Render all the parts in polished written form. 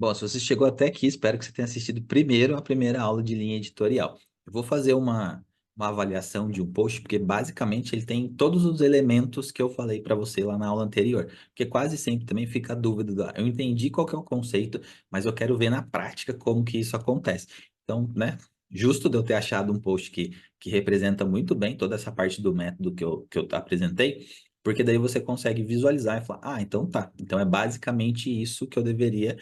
Bom, se você chegou até aqui, espero que você tenha assistido primeiro a primeira aula de linha editorial. Eu vou fazer uma avaliação de um post, porque basicamente ele tem todos os elementos que eu falei para você lá na aula anterior. Porque quase sempre também fica a dúvida, eu entendi qual que é o conceito, mas eu quero ver na prática como que isso acontece. Então, né, justo de eu ter achado um post que representa muito bem toda essa parte do método que eu apresentei, porque daí você consegue visualizar e falar, ah, então tá. Então é basicamente isso que eu deveria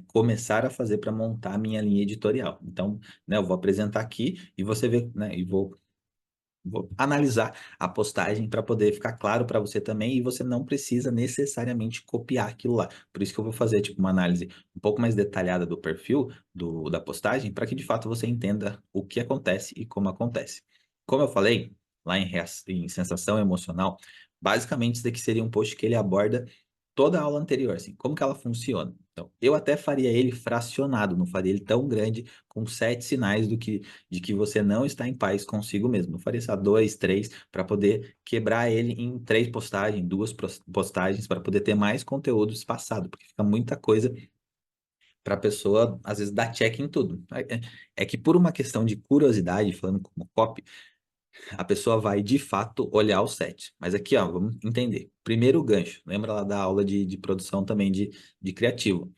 começar a fazer para montar a minha linha editorial. Então, né, eu vou apresentar aqui e você vê, né, e vou analisar a postagem para poder ficar claro para você também e você não precisa necessariamente copiar aquilo lá. Por isso que eu vou fazer tipo uma análise um pouco mais detalhada do perfil da postagem para que de fato você entenda o que acontece e como acontece. Como eu falei lá em sensação emocional, basicamente isso daqui seria um post que ele aborda toda a aula anterior, assim, como que ela funciona. Então, eu até faria ele fracionado, não faria ele tão grande, com 7 sinais de que você não está em paz consigo mesmo. Eu faria só dois, três, para poder quebrar ele em 3 postagens, 2 postagens, para poder ter mais conteúdo espaçado, porque fica muita coisa para a pessoa, às vezes, dar check em tudo. É que por uma questão de curiosidade, falando como copy, a pessoa vai de fato olhar o set. Mas aqui, ó, vamos entender. Primeiro o gancho. Lembra lá da aula de produção também de criativo.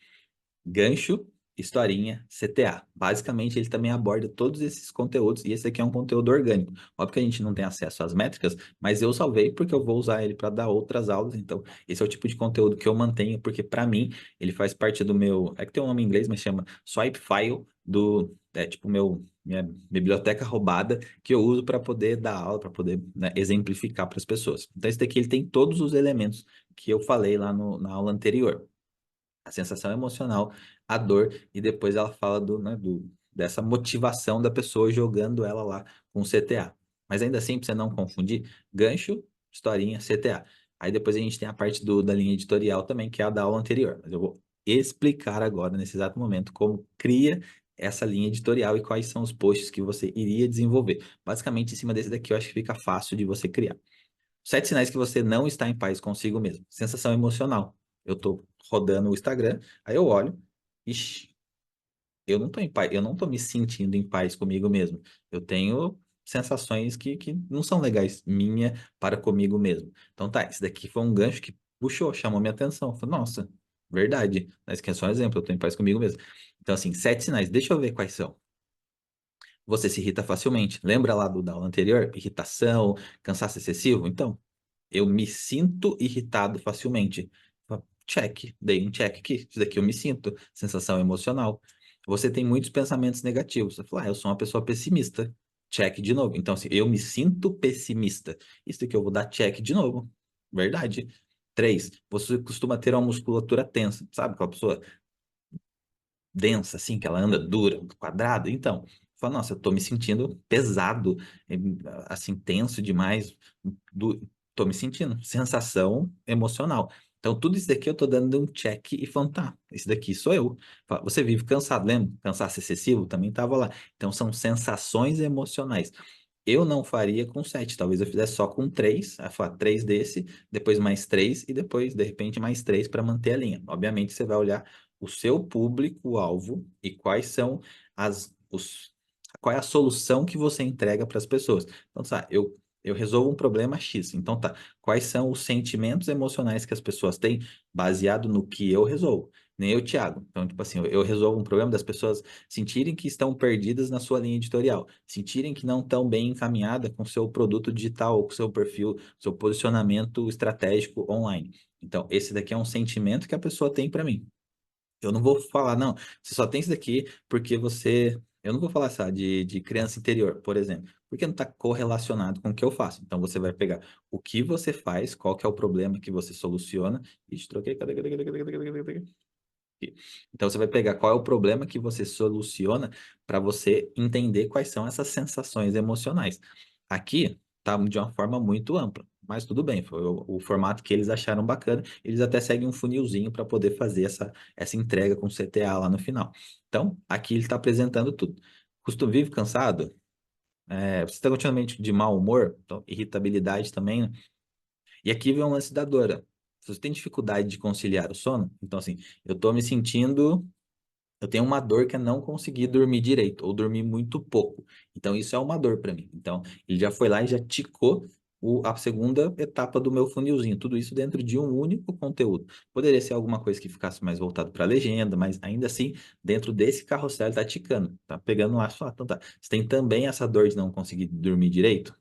Gancho, historinha, CTA. Basicamente, ele também aborda todos esses conteúdos, e esse aqui é um conteúdo orgânico. Óbvio que a gente não tem acesso às métricas, mas eu salvei porque eu vou usar ele para dar outras aulas. Então, esse é o tipo de conteúdo que eu mantenho, porque para mim, ele faz parte do meu. É que tem um nome em inglês, mas chama swipe file do. É tipo minha biblioteca roubada que eu uso para poder dar aula, para poder, né, exemplificar para as pessoas. Então, esse daqui ele tem todos os elementos que eu falei lá na aula anterior, a sensação emocional, a dor, e depois ela fala dessa motivação da pessoa jogando ela lá com CTA. Mas ainda assim, para você não confundir, gancho, historinha, CTA. Aí depois a gente tem a parte da linha editorial também, que é a da aula anterior. Mas eu vou explicar agora, nesse exato momento, como cria essa linha editorial e quais são os posts que você iria desenvolver. Basicamente, em cima desse daqui, eu acho que fica fácil de você criar. 7 sinais que você não está em paz consigo mesmo. Sensação emocional. Eu tô rodando o Instagram, aí eu olho, ixi, eu não tô em paz, eu não tô me sentindo em paz comigo mesmo. Eu tenho sensações que não são legais minha para comigo mesmo. Então tá, esse daqui foi um gancho que puxou, chamou minha atenção. Falei, nossa, verdade. Mas que é só um exemplo, eu tô em paz comigo mesmo. Então assim, 7 sinais, deixa eu ver quais são. Você se irrita facilmente. Lembra lá da aula anterior? Irritação, cansaço excessivo? Então, eu me sinto irritado facilmente. Check, dei um check aqui. Isso daqui eu me sinto. Sensação emocional. Você tem muitos pensamentos negativos. Você fala, eu sou uma pessoa pessimista. Check de novo. Então, assim, eu me sinto pessimista. Isso daqui eu vou dar check de novo. Verdade. 3, você costuma ter uma musculatura tensa. Sabe aquela pessoa densa, assim, que ela anda dura, quadrado? Então, fala, nossa, eu tô me sentindo pesado, assim, tenso demais, tô me sentindo, sensação emocional. Então, tudo isso daqui eu tô dando um check e falando, tá, esse daqui sou eu. Fala, você vive cansado, lembra? Cansaço excessivo também tava lá. Então, são sensações emocionais. Eu não faria com 7, talvez eu fizesse só com 3, aí falar 3 desse, depois mais 3 e depois, de repente, mais 3 para manter a linha. Obviamente, você vai olhar o seu público-alvo e quais são qual é a solução que você entrega para as pessoas. Então, tá, eu resolvo um problema X. Então, tá, quais são os sentimentos emocionais que as pessoas têm baseado no que eu resolvo? Nem eu, Thiago. Então, tipo assim, eu resolvo um problema das pessoas sentirem que estão perdidas na sua linha editorial, sentirem que não estão bem encaminhada com seu produto digital, ou com seu perfil, seu posicionamento estratégico online. Então, esse daqui é um sentimento que a pessoa tem para mim. Eu não vou falar, não, você só tem isso daqui porque você. Eu não vou falar, sabe, de criança interior, por exemplo, porque não está correlacionado com o que eu faço. Então você vai pegar o que você faz, qual que é o problema que você soluciona. Ixi, troquei. Cadê? Aqui. Então você vai pegar qual é o problema que você soluciona para você entender quais são essas sensações emocionais. Aqui tá de uma forma muito ampla, mas tudo bem, foi o formato que eles acharam bacana. Eles até seguem um funilzinho para poder fazer essa entrega com CTA lá no final. Então, aqui ele está apresentando tudo. Costuma vive cansado? Você está continuamente de mau humor? Então, irritabilidade também, né? E aqui vem um lance da dor. Se você tem dificuldade de conciliar o sono, então assim, eu tô me sentindo eu tenho uma dor que é não conseguir dormir direito ou dormir muito pouco. Então, isso é uma dor para mim. Então, ele já foi lá e já ticou a segunda etapa do meu funilzinho. Tudo isso dentro de um único conteúdo. Poderia ser alguma coisa que ficasse mais voltado para a legenda, mas ainda assim, dentro desse carrossel, ele tá ticando. Tá pegando lá, só, então tá. Você tem também essa dor de não conseguir dormir direito?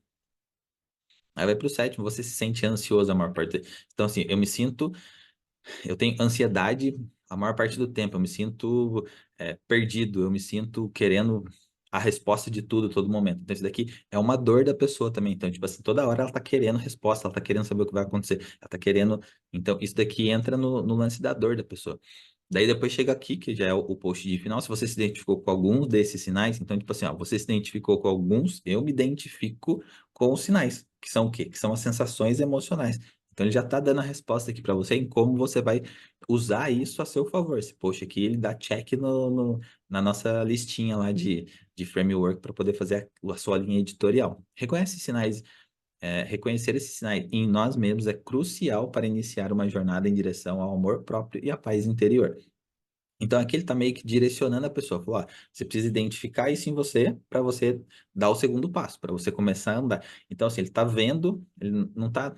Aí vai pro sétimo, você se sente ansioso a maior parte. Então, assim, eu tenho ansiedade a maior parte do tempo. Eu me sinto perdido. Eu me sinto querendo a resposta de tudo, todo momento. Então, isso daqui é uma dor da pessoa também. Então, tipo assim, toda hora ela tá querendo resposta, ela tá querendo saber o que vai acontecer. Ela tá querendo. Então, isso daqui entra no lance da dor da pessoa. Daí depois chega aqui, que já é o post de final. Se você se identificou com alguns desses sinais, então, tipo assim, ó, você se identificou com alguns, eu me identifico com os sinais, que são o quê? Que são as sensações emocionais. Então ele já está dando a resposta aqui para você em como você vai usar isso a seu favor. Esse post aqui, ele dá check na nossa listinha lá de framework para poder fazer a sua linha editorial. Reconhecer esses sinais em nós mesmos é crucial para iniciar uma jornada em direção ao amor próprio e à paz interior. Então aqui ele está meio que direcionando a pessoa, falou, ó, você precisa identificar isso em você para você dar o segundo passo, para você começar a andar. Então assim, ele está vendo, ele não está.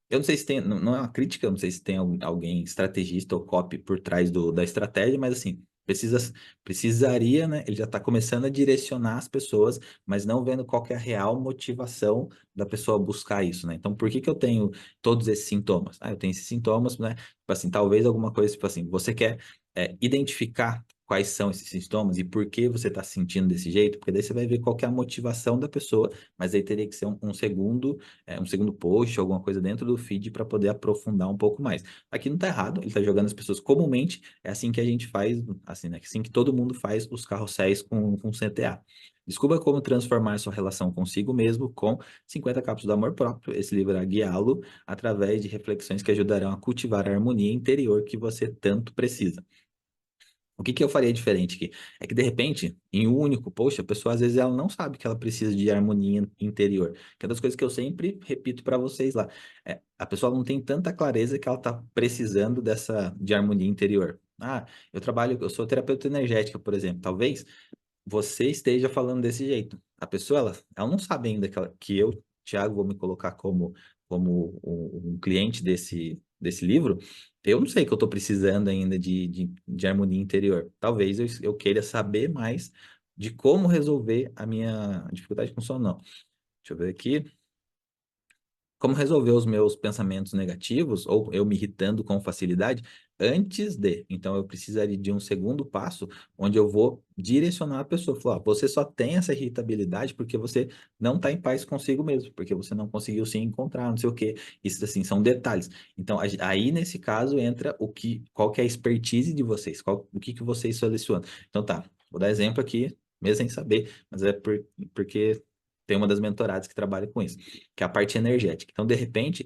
Eu não sei se tem, não é uma crítica, eu não sei se tem alguém estrategista ou copy por trás da estratégia, mas assim, precisaria, né? Ele já está começando a direcionar as pessoas, mas não vendo qual que é a real motivação da pessoa buscar isso, né? Então, por que que eu tenho todos esses sintomas? Ah, eu tenho esses sintomas, né? Tipo assim, talvez alguma coisa, tipo assim, você quer identificar quais são esses sintomas e por que você está se sentindo desse jeito, porque daí você vai ver qual que é a motivação da pessoa, mas aí teria que ser um segundo post, alguma coisa dentro do feed para poder aprofundar um pouco mais. Aqui não está errado, ele está jogando as pessoas comumente, é assim que a gente faz, assim, né? Assim que todo mundo faz os carrosséis com CTA. Descubra como transformar sua relação consigo mesmo com 50 Cápsulas do Amor Próprio. Esse livro irá guiá-lo através de reflexões que ajudarão a cultivar a harmonia interior que você tanto precisa. O que que eu faria diferente aqui? É que, de repente, em um único post, a pessoa às vezes ela não sabe que ela precisa de harmonia interior. Que é das coisas que eu sempre repito para vocês lá. A pessoa não tem tanta clareza que ela está precisando de harmonia interior. Ah, eu sou terapeuta energética, por exemplo. Talvez você esteja falando desse jeito. A pessoa, ela não sabe ainda que eu, Thiago, vou me colocar como um cliente desse livro. Eu não sei que eu estou precisando ainda de harmonia interior. Talvez eu queira saber mais de como resolver a minha dificuldade com sono. Não. Deixa eu ver aqui como resolver os meus pensamentos negativos ou eu me irritando com facilidade antes de. Então, eu precisaria de um segundo passo onde eu vou direcionar a pessoa. Falar, ó, você só tem essa irritabilidade porque você não está em paz consigo mesmo, porque você não conseguiu se encontrar, não sei o quê. Isso, assim, são detalhes. Então, aí, nesse caso, entra qual que é a expertise de vocês, o que que vocês selecionam. Então, tá, vou dar exemplo aqui, mesmo sem saber, mas porque tem uma das mentoradas que trabalha com isso, que é a parte energética. Então, de repente,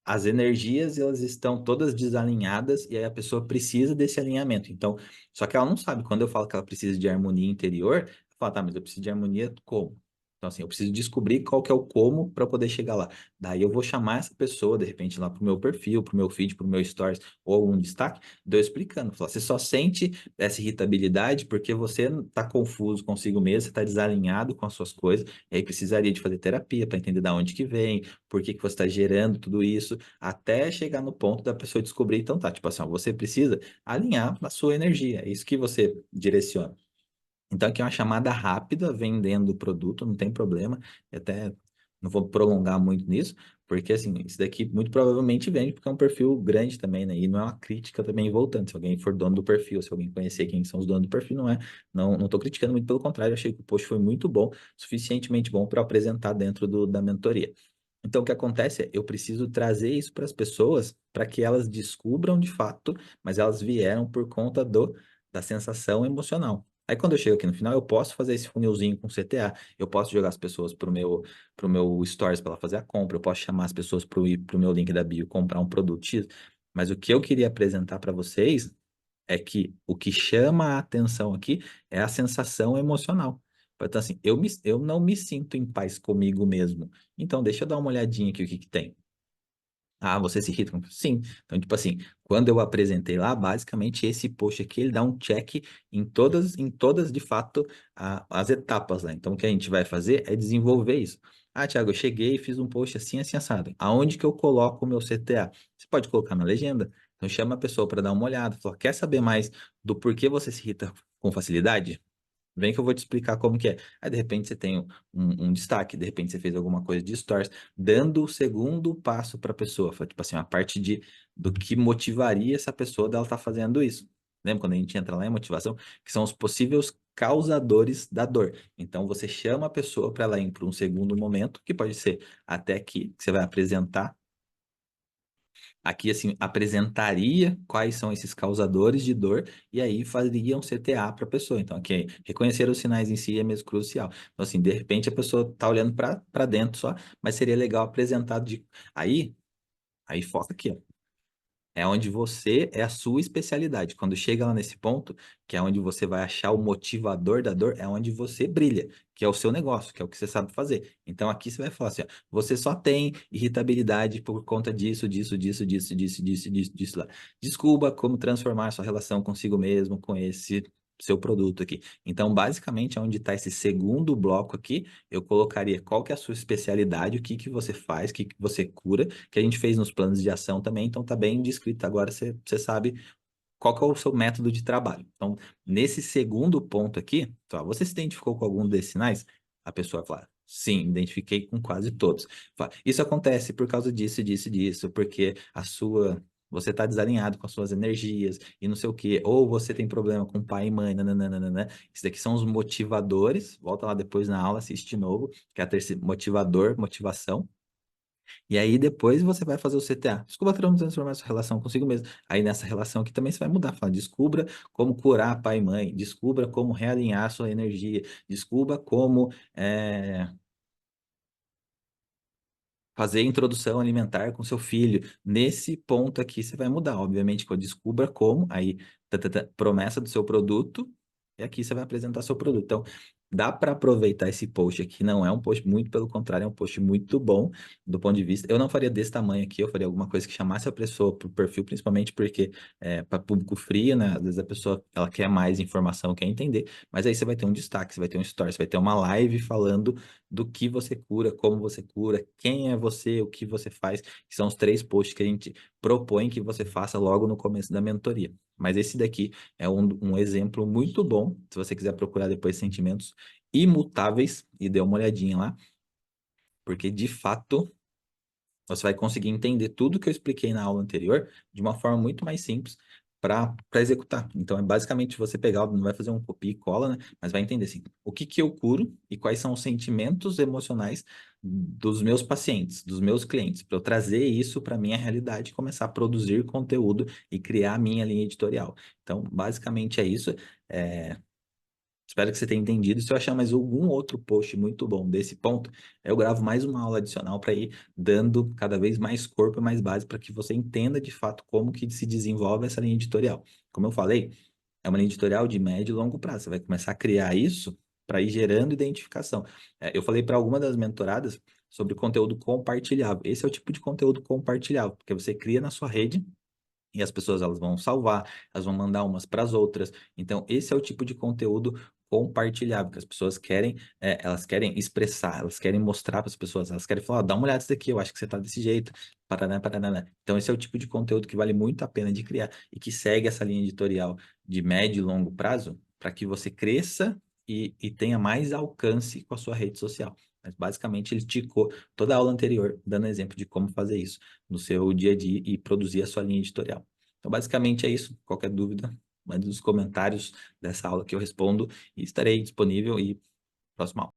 as energias elas estão todas desalinhadas e aí a pessoa precisa desse alinhamento. Então, só que ela não sabe. Quando eu falo que ela precisa de harmonia interior, ela fala, tá, mas eu preciso de harmonia como? Então, assim, eu preciso descobrir qual que é o como para poder chegar lá. Daí eu vou chamar essa pessoa, de repente, lá pro meu perfil, pro meu feed, pro meu stories ou algum destaque, dou explicando. Falar, você só sente essa irritabilidade porque você está confuso consigo mesmo, você está desalinhado com as suas coisas, e aí precisaria de fazer terapia para entender da onde que vem, por que que você está gerando tudo isso até chegar no ponto da pessoa descobrir, então tá, tipo assim, ó, você precisa alinhar a sua energia, é isso que você direciona. Então aqui é uma chamada rápida, vendendo o produto, não tem problema, eu até não vou prolongar muito nisso, porque assim, isso daqui muito provavelmente vende, porque é um perfil grande também, né, e não é uma crítica também voltando, se alguém for dono do perfil, se alguém conhecer quem são os donos do perfil, não tô criticando muito, pelo contrário, achei que o post foi muito bom, suficientemente bom para apresentar dentro da mentoria. Então, o que acontece é, eu preciso trazer isso para as pessoas para que elas descubram de fato, mas elas vieram por conta da sensação emocional. Aí, quando eu chego aqui no final, eu posso fazer esse funilzinho com CTA, eu posso jogar as pessoas pro meu Stories para ela fazer a compra, eu posso chamar as pessoas para ir pro meu link da bio comprar um produto X. Mas o que eu queria apresentar para vocês é que o que chama a atenção aqui é a sensação emocional. Então, assim, eu não me sinto em paz comigo mesmo. Então, deixa eu dar uma olhadinha aqui o que que tem. Ah, você se irrita Sim. Então, tipo assim, quando eu apresentei lá, basicamente esse post aqui, ele dá um check em todas de fato, as etapas lá. Então, o que a gente vai fazer é desenvolver isso. Ah, Thiago, eu cheguei e fiz um post assim, assim, assado. Aonde que eu coloco o meu CTA? Você pode colocar na legenda. Então, chama a pessoa para dar uma olhada. Fala, quer saber mais do porquê você se irrita com facilidade? Vem que eu vou te explicar como que é. Aí, de repente, você tem um destaque, de repente, você fez alguma coisa de stories, dando o segundo passo para a pessoa. Foi, tipo assim, a parte do que motivaria essa pessoa dela estar fazendo isso. Lembra quando a gente entra lá em motivação? Que são os possíveis causadores da dor. Então, você chama a pessoa para ela ir para um segundo momento, que pode ser até aqui, que você vai apresentar. Aqui, assim, apresentaria quais são esses causadores de dor e aí faria um CTA para a pessoa. Então, aqui, reconhecer os sinais em si é mesmo crucial. Então, assim, de repente a pessoa está olhando para dentro só, mas seria legal apresentar de. Aí foca aqui, ó. É onde você é a sua especialidade. Quando chega lá nesse ponto, que é onde você vai achar o motivador da dor, é onde você brilha, que é o seu negócio, que é o que você sabe fazer. Então aqui você vai falar assim, ó, você só tem irritabilidade por conta disso, disso, disso, disso, disso, disso, disso, disso lá. Descubra como transformar sua relação consigo mesmo, com esse seu produto aqui. Então, basicamente, onde está esse segundo bloco aqui, eu colocaria qual que é a sua especialidade, o que que você faz, o que que você cura, que a gente fez nos planos de ação também, então tá bem descrito. Agora você sabe qual que é o seu método de trabalho. Então, nesse segundo ponto aqui, então, você se identificou com algum desses sinais? A pessoa fala, sim, identifiquei com quase todos. Fala, isso acontece por causa disso, disso, disso, porque você está desalinhado com as suas energias e não sei o quê, ou você tem problema com pai e mãe, nananana. Isso daqui são os motivadores. Volta lá depois na aula, assiste de novo, que é a terceira, motivador, motivação. E aí depois você vai fazer o CTA. Descubra transformar sua relação consigo mesmo. Aí nessa relação aqui também você vai mudar. Fala, descubra como curar pai e mãe. Descubra como realinhar sua energia. Descubra como fazer introdução alimentar com seu filho. Nesse ponto aqui você vai mudar. Obviamente que eu descubra como. Aí, promessa do seu produto. E aqui você vai apresentar seu produto. Então, dá para aproveitar esse post aqui. Não é um post, muito pelo contrário, é um post muito bom do ponto de vista. Eu não faria desse tamanho aqui, eu faria alguma coisa que chamasse a pessoa para o perfil, principalmente porque para público frio, né? Às vezes a pessoa ela quer mais informação, quer entender, mas aí você vai ter um destaque, você vai ter um story, você vai ter uma live falando do que você cura, como você cura, quem é você, o que você faz, que são os 3 posts que a gente propõe que você faça logo no começo da mentoria. Mas esse daqui é um exemplo muito bom, se você quiser procurar depois sentimentos imutáveis, e dê uma olhadinha lá, porque de fato você vai conseguir entender tudo que eu expliquei na aula anterior de uma forma muito mais simples para executar. Então, é basicamente você pegar, não vai fazer um copia e cola, né? Mas vai entender assim, o que que eu curo e quais são os sentimentos emocionais dos meus pacientes, dos meus clientes, para eu trazer isso para minha realidade, e começar a produzir conteúdo e criar a minha linha editorial. Então, basicamente é isso. É, Espero que você tenha entendido. Se eu achar mais algum outro post muito bom desse ponto, eu gravo mais uma aula adicional para ir dando cada vez mais corpo e mais base para que você entenda de fato como que se desenvolve essa linha editorial. Como eu falei, é uma linha editorial de médio e longo prazo. Você vai começar a criar isso para ir gerando identificação. Eu falei para alguma das mentoradas sobre conteúdo compartilhável. Esse é o tipo de conteúdo compartilhável, porque você cria na sua rede e as pessoas elas vão salvar, elas vão mandar umas para as outras. Então, esse é o tipo de conteúdo compartilhável que as pessoas querem, elas querem expressar, elas querem mostrar para as pessoas, elas querem falar, "Ó, dá uma olhada nisso daqui, eu acho que você está desse jeito, paraná, paraná." Então, esse é o tipo de conteúdo que vale muito a pena de criar e que segue essa linha editorial de médio e longo prazo para que você cresça e tenha mais alcance com a sua rede social. Mas basicamente ele ticou toda a aula anterior, dando exemplo de como fazer isso no seu dia a dia e produzir a sua linha editorial. Então, basicamente é isso. Qualquer dúvida, mande nos comentários dessa aula que eu respondo e estarei disponível e próxima aula.